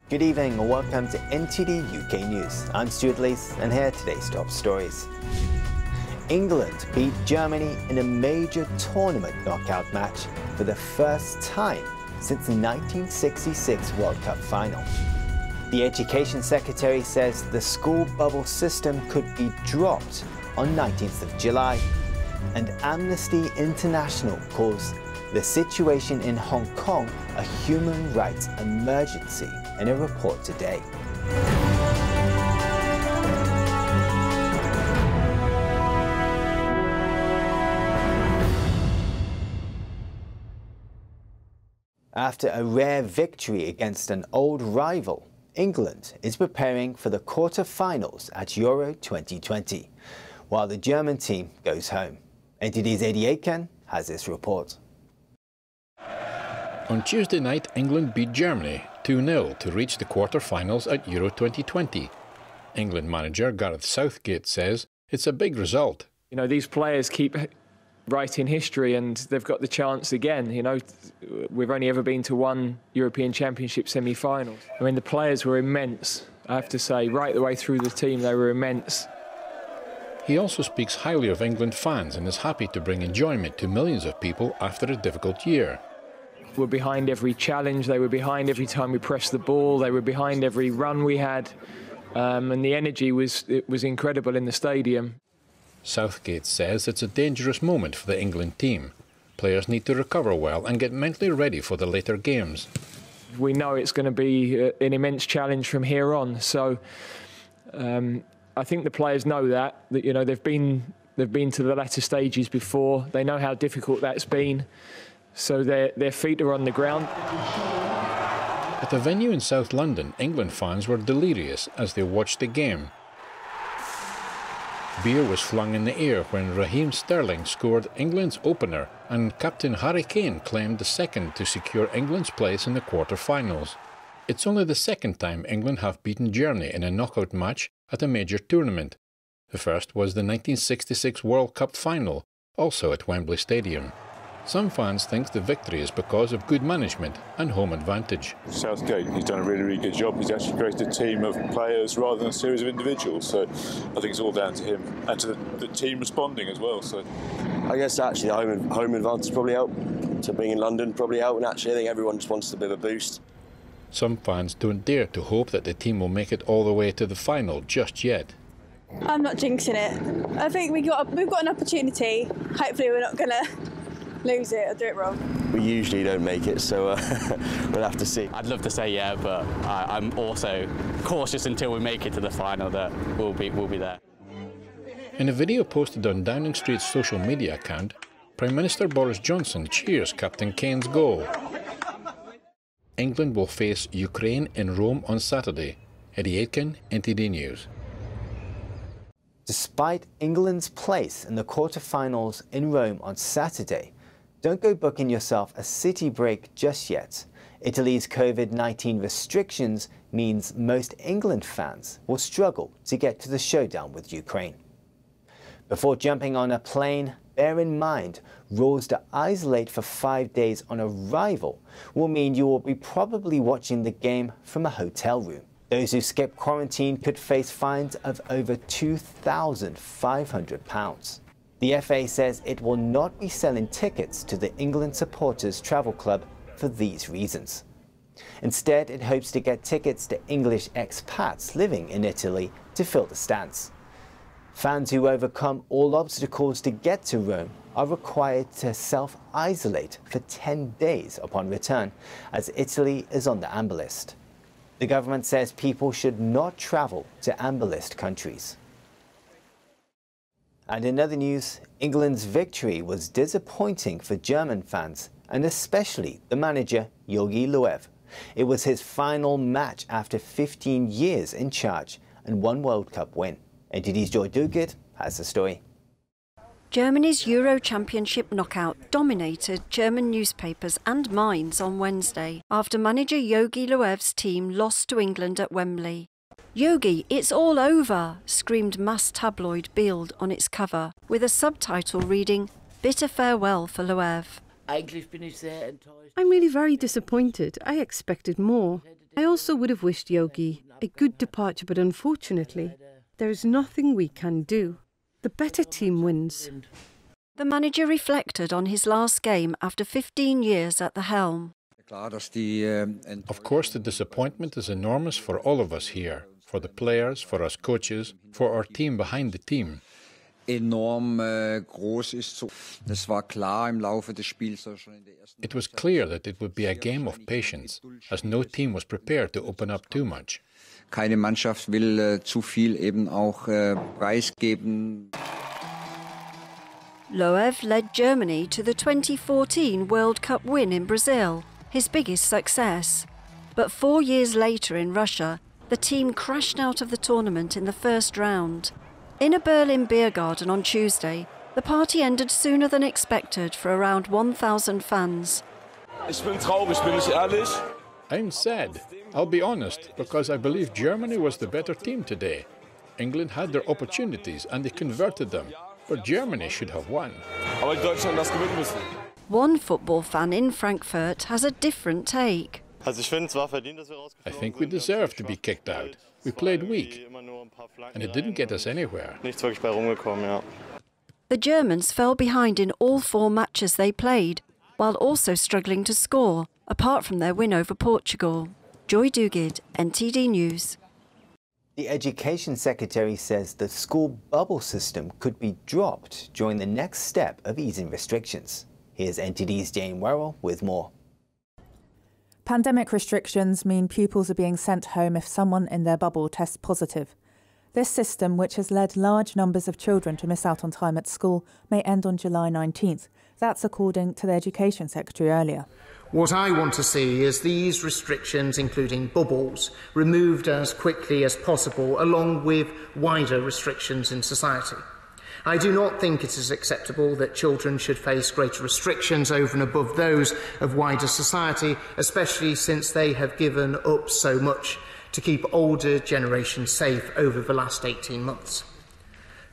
Good evening and welcome to NTD UK News. I'm Stuart Lees and here are today's top stories. England beat Germany in a major tournament knockout match for the first time since the 1966 World Cup final. The Education Secretary says the school bubble system could be dropped on 19th of July. And Amnesty International calls the situation in Hong Kong a human rights emergency in a report today. After a rare victory against an old rival, England is preparing for the quarter-finals at Euro 2020, while the German team goes home. NTD's Eddie Aiken has this report. On Tuesday night, England beat Germany 2-0 to reach the quarter-finals at Euro 2020. England manager Gareth Southgate says it's a big result. You know, these players keep writing history and they've got the chance again. You know, we've only ever been to one European Championship semi-finals. I mean, the players were immense, I have to say. Right the way through the team, they were immense. He also speaks highly of England fans and is happy to bring enjoyment to millions of people after a difficult year. Were behind every challenge, they were behind every time we pressed the ball, they were behind every run we had, and the energy was incredible in the stadium. Southgate says it's a dangerous moment for the England team. Players need to recover well and get mentally ready for the later games. We know it's going to be an immense challenge from here on, so I think the players know that you know they've been to the latter stages before. They know how difficult that's been. So their feet are on the ground. At a venue in South London, England fans were delirious as they watched the game. Beer was flung in the air when Raheem Sterling scored England's opener and captain Harry Kane claimed the second to secure England's place in the quarter-finals. It's only the second time England have beaten Germany in a knockout match at a major tournament. The first was the 1966 World Cup final, also at Wembley Stadium. Some fans think the victory is because of good management and home advantage. Southgate, he's done a really, really good job. He's actually created a team of players rather than a series of individuals. So I think it's all down to him and to the team responding as well. So I guess actually the home advantage probably helped. To being in London probably helped, and actually I think everyone just wants a bit of a boost. Some fans don't dare to hope that the team will make it all the way to the final just yet. I'm not jinxing it. I think we've got an opportunity. Hopefully we're not going to lose it or do it wrong. We usually don't make it, so we'll have to see. I'd love to say yeah, but I'm also cautious until we make it to the final that we'll be there. In a video posted on Downing Street's social media account, Prime Minister Boris Johnson cheers Captain Kane's goal. England will face Ukraine in Rome on Saturday. Eddie Aitken, NTD News. Despite England's place in the quarter-finals in Rome on Saturday, don't go booking yourself a city break just yet. Italy's COVID-19 restrictions means most England fans will struggle to get to the showdown with Ukraine. Before jumping on a plane, bear in mind, rules to isolate for 5 days on arrival will mean you will be probably watching the game from a hotel room. Those who skip quarantine could face fines of over £2,500. The FA says it will not be selling tickets to the England Supporters Travel Club for these reasons. Instead, it hopes to get tickets to English expats living in Italy to fill the stands. Fans who overcome all obstacles to get to Rome are required to self-isolate for 10 days upon return, as Italy is on the amber list. The government says people should not travel to amber list countries. And in other news, England's victory was disappointing for German fans, and especially the manager, Jogi Löw. It was his final match after 15 years in charge and one World Cup win. NTD's Joy Duguid has the story. Germany's Euro Championship knockout dominated German newspapers and minds on Wednesday after manager Jogi Löw's team lost to England at Wembley. "Yogi, it's all over," screamed mass tabloid Bild on its cover, with a subtitle reading, "Bitter farewell for Löw." I'm really very disappointed. I expected more. I also would have wished Yogi a good departure, but unfortunately, there is nothing we can do. The better team wins. The manager reflected on his last game after 15 years at the helm. Of course, the disappointment is enormous for all of us here, for the players, for us coaches, for our team behind the team. It was clear that it would be a game of patience, as no team was prepared to open up too much. Keine Mannschaft will zu viel eben auch preisgeben. Loew led Germany to the 2014 World Cup win in Brazil, his biggest success. But 4 years later in Russia, the team crashed out of the tournament in the first round. In a Berlin beer garden on Tuesday, the party ended sooner than expected for around 1,000 fans. I'm sad. I'll be honest, because I believe Germany was the better team today. England had their opportunities and they converted them, but Germany should have won. One football fan in Frankfurt has a different take. I think we deserved to be kicked out. We played weak, and it didn't get us anywhere. The Germans fell behind in all 4 matches they played, while also struggling to score, apart from their win over Portugal. Joy Dugid, NTD News. The Education Secretary says the school bubble system could be dropped during the next step of easing restrictions. Here's NTD's Jane Werrell with more. Pandemic restrictions mean pupils are being sent home if someone in their bubble tests positive. This system, which has led large numbers of children to miss out on time at school, may end on July 19th. That's according to the Education Secretary earlier. What I want to see is these restrictions, including bubbles, removed as quickly as possible, along with wider restrictions in society. I do not think it is acceptable that children should face greater restrictions over and above those of wider society, especially since they have given up so much to keep older generations safe over the last 18 months.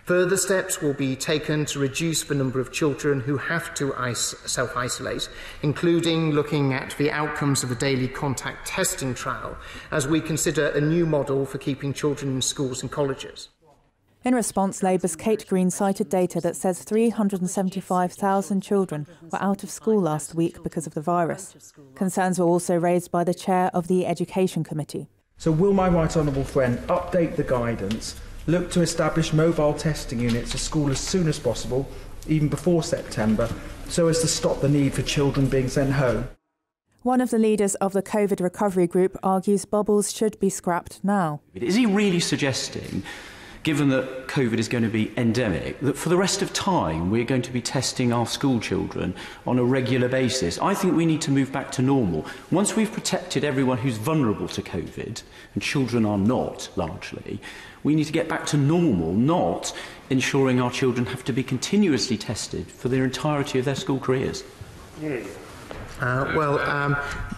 Further steps will be taken to reduce the number of children who have to self-isolate, including looking at the outcomes of the daily contact testing trial, as we consider a new model for keeping children in schools and colleges. In response, Labour's Kate Green cited data that says 375,000 children were out of school last week because of the virus. Concerns were also raised by the chair of the Education Committee. So will my right honourable friend update the guidance, look to establish mobile testing units at school as soon as possible, even before September, so as to stop the need for children being sent home? One of the leaders of the COVID recovery group argues bubbles should be scrapped now. Is he really suggesting, given that COVID is going to be endemic, that for the rest of time we're going to be testing our school children on a regular basis? I think we need to move back to normal. Once we've protected everyone who's vulnerable to COVID, and children are not largely, we need to get back to normal, not ensuring our children have to be continuously tested for the entirety of their school careers.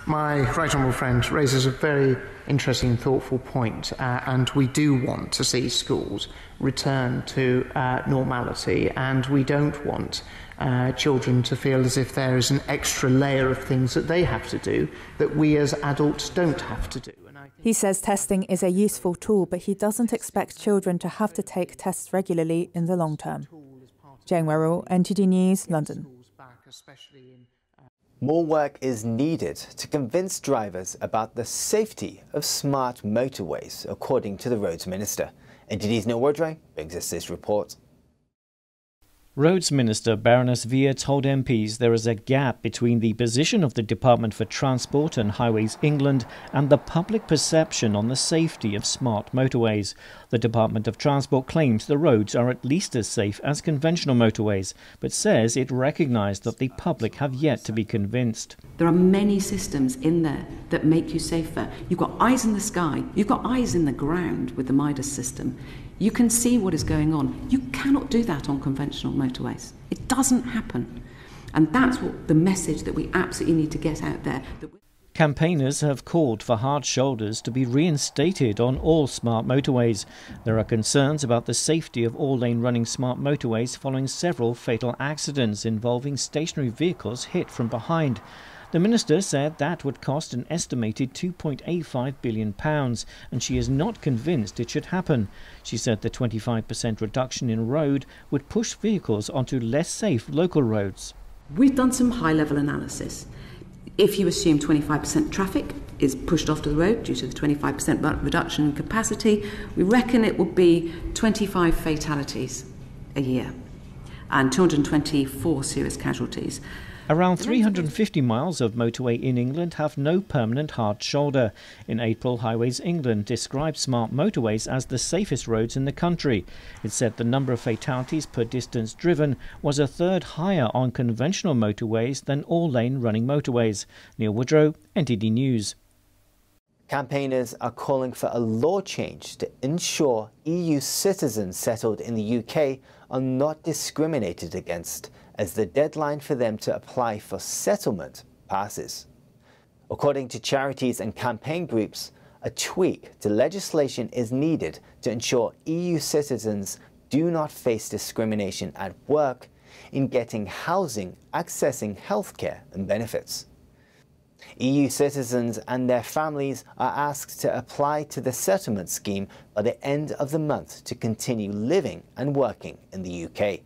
My right honourable friend raises a very interesting and thoughtful point, and we do want to see schools return to normality, and we don't want children to feel as if there is an extra layer of things that they have to do that we as adults don't have to do. He says testing is a useful tool, but he doesn't expect children to have to take tests regularly in the long term. Jane Werrell, NTD News, London. More work is needed to convince drivers about the safety of smart motorways, according to the Roads Minister. NTD's Neil Wardray brings us this report. Roads Minister Baroness Veer told MPs there is a gap between the position of the Department for Transport and Highways England and the public perception on the safety of smart motorways. The Department of Transport claims the roads are at least as safe as conventional motorways, but says it recognised that the public have yet to be convinced. There are many systems in there that make you safer. You've got eyes in the sky, you've got eyes in the ground with the Midas system. You can see what is going on. You cannot do that on conventional motorways. It doesn't happen. And that's what the message that we absolutely need to get out there. Campaigners have called for hard shoulders to be reinstated on all smart motorways. There are concerns about the safety of all-lane running smart motorways following several fatal accidents involving stationary vehicles hit from behind. The minister said that would cost an estimated £2.85 billion, and she is not convinced it should happen. She said the 25% reduction in road would push vehicles onto less safe local roads. We've done some high-level analysis. If you assume 25% traffic is pushed off to the road due to the 25% reduction in capacity, we reckon it will be 25 fatalities a year and 224 serious casualties. Around 350 miles of motorway in England have no permanent hard shoulder. In April, Highways England described smart motorways as the safest roads in the country. It said the number of fatalities per distance driven was a third higher on conventional motorways than all-lane running motorways. Neil Woodrow, NTD News. Campaigners are calling for a law change to ensure EU citizens settled in the UK are not discriminated against as the deadline for them to apply for settlement passes. According to charities and campaign groups, a tweak to legislation is needed to ensure EU citizens do not face discrimination at work in getting housing, accessing healthcare and benefits. EU citizens and their families are asked to apply to the settlement scheme by the end of the month to continue living and working in the UK.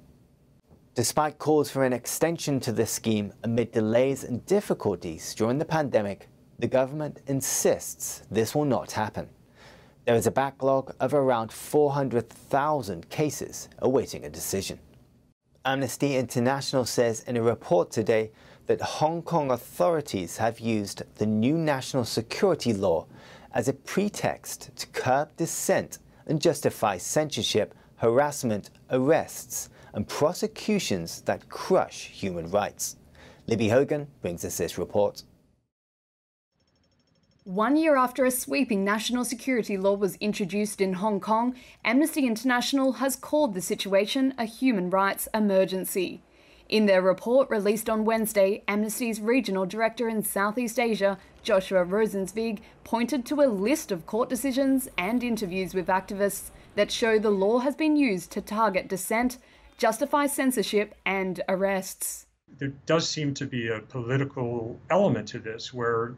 Despite calls for an extension to this scheme amid delays and difficulties during the pandemic, the government insists this will not happen. There is a backlog of around 400,000 cases awaiting a decision. Amnesty International says in a report today that Hong Kong authorities have used the new national security law as a pretext to curb dissent and justify censorship, harassment, arrests, and prosecutions that crush human rights. Libby Hogan brings us this report. 1 year after a sweeping national security law was introduced in Hong Kong, Amnesty International has called the situation a human rights emergency. In their report released on Wednesday, Amnesty's regional director in Southeast Asia, Joshua Rosenzweig, pointed to a list of court decisions and interviews with activists that show the law has been used to target dissent, justify censorship and arrests. There does seem to be a political element to this, where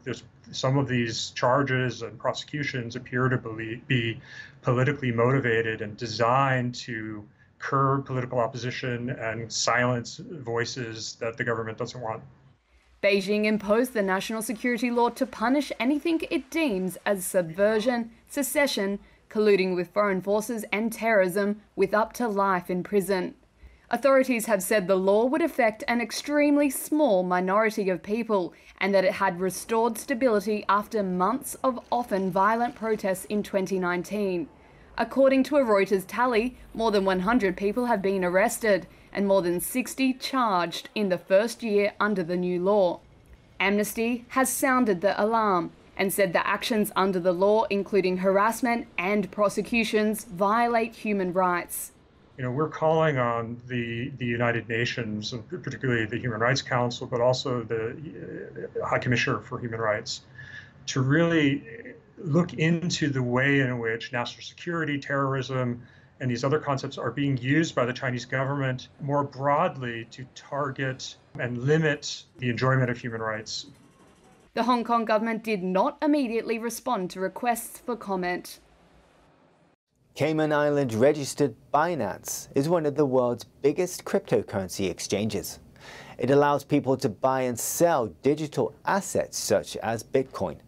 some of these charges and prosecutions appear to be politically motivated and designed to curb political opposition and silence voices that the government doesn't want. Beijing imposed the national security law to punish anything it deems as subversion, secession, colluding with foreign forces and terrorism, with up to life in prison. Authorities have said the law would affect an extremely small minority of people and that it had restored stability after months of often violent protests in 2019. According to a Reuters tally, more than 100 people have been arrested and more than 60 charged in the first year under the new law. Amnesty has sounded the alarm and said the actions under the law, including harassment and prosecutions, violate human rights. We're calling on the United Nations, and particularly the Human Rights Council, but also the High Commissioner for Human Rights, to really look into the way in which national security, terrorism, and these other concepts are being used by the Chinese government more broadly to target and limit the enjoyment of human rights. The Hong Kong government did not immediately respond to requests for comment. Cayman Island-registered Binance is one of the world's biggest cryptocurrency exchanges. It allows people to buy and sell digital assets such as Bitcoin.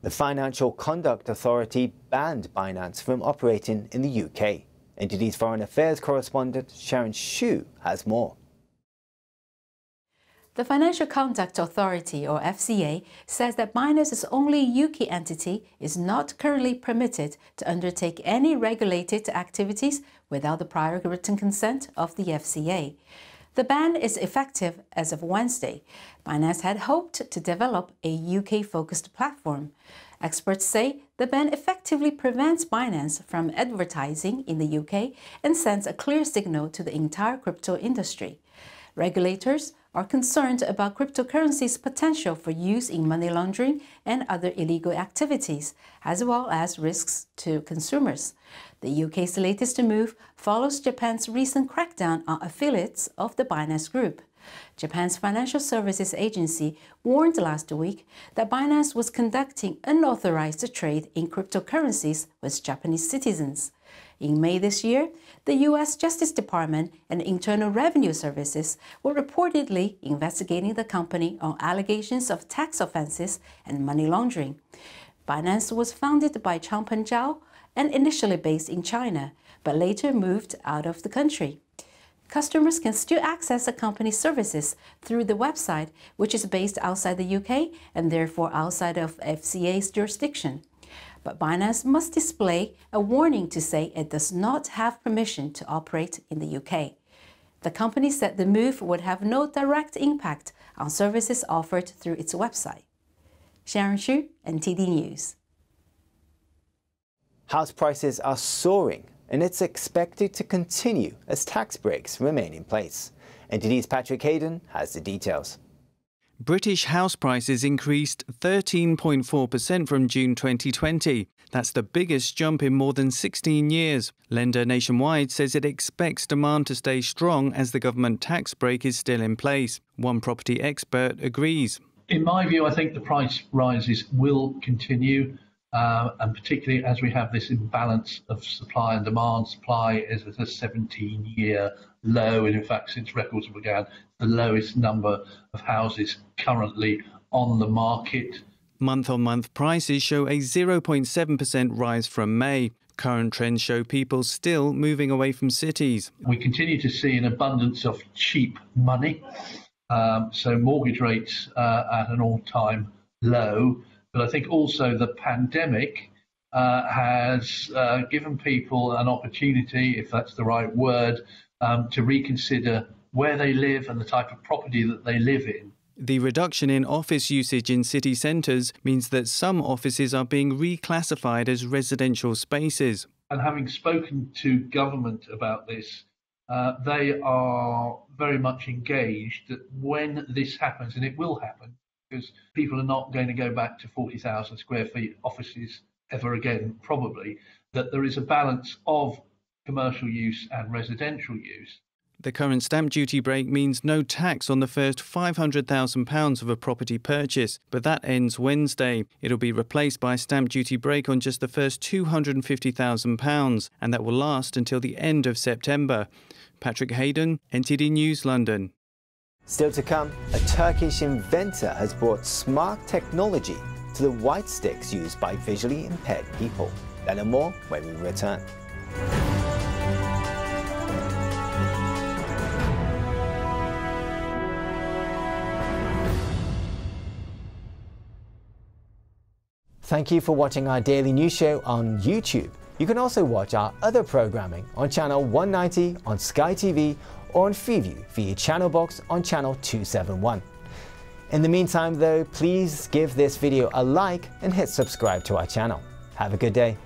The Financial Conduct Authority banned Binance from operating in the UK. NTD's Foreign Affairs correspondent Sharon Xu has more. The Financial Conduct Authority, or FCA, says that Binance's only UK entity is not currently permitted to undertake any regulated activities without the prior written consent of the FCA. The ban is effective as of Wednesday. Binance had hoped to develop a UK-focused platform. Experts say the ban effectively prevents Binance from advertising in the UK and sends a clear signal to the entire crypto industry. Regulators are concerned about cryptocurrency's potential for use in money laundering and other illegal activities, as well as risks to consumers. The UK's latest move follows Japan's recent crackdown on affiliates of the Binance Group. Japan's financial services agency warned last week that Binance was conducting unauthorized trade in cryptocurrencies with Japanese citizens. In May this year, the U.S. Justice Department and Internal Revenue Services were reportedly investigating the company on allegations of tax offenses and money laundering. Binance was founded by Changpeng Zhao and initially based in China, but later moved out of the country. Customers can still access the company's services through the website, which is based outside the UK and therefore outside of FCA's jurisdiction. But Binance must display a warning to say it does not have permission to operate in the UK. The company said the move would have no direct impact on services offered through its website. Sharon Xu, NTD News. House prices are soaring, and it's expected to continue as tax breaks remain in place. NTD's Patrick Hayden has the details. British house prices increased 13.4% from June 2020. That's the biggest jump in more than 16 years. Lender Nationwide says it expects demand to stay strong as the government tax break is still in place. One property expert agrees. In my view, I think the price rises will continue, and particularly as we have this imbalance of supply and demand. Supply is at a 17-year low, and in fact, since records began, the lowest number of houses currently on the market. Month-on-month prices show a 0.7% rise from May. Current trends show people still moving away from cities. We continue to see an abundance of cheap money, so mortgage rates at an all-time low. But I think also the pandemic has given people an opportunity, if that's the right word, to reconsider where they live and the type of property that they live in. The reduction in office usage in city centres means that some offices are being reclassified as residential spaces. And having spoken to government about this, they are very much engaged that when this happens, and it will happen, because people are not going to go back to 40,000 square feet offices ever again, probably, that there is a balance of commercial use and residential use. The current stamp duty break means no tax on the first £500,000 of a property purchase, but that ends Wednesday. It'll be replaced by a stamp duty break on just the first £250,000, and that will last until the end of September. Patrick Hayden, NTD News, London. Still to come, a Turkish inventor has brought smart technology to the white sticks used by visually impaired people. That and more when we return. Thank you for watching our daily news show on YouTube. You can also watch our other programming on channel 190 on Sky TV or on Freeview via channel box on channel 271. In the meantime though, please give this video a like and hit subscribe to our channel. Have a good day.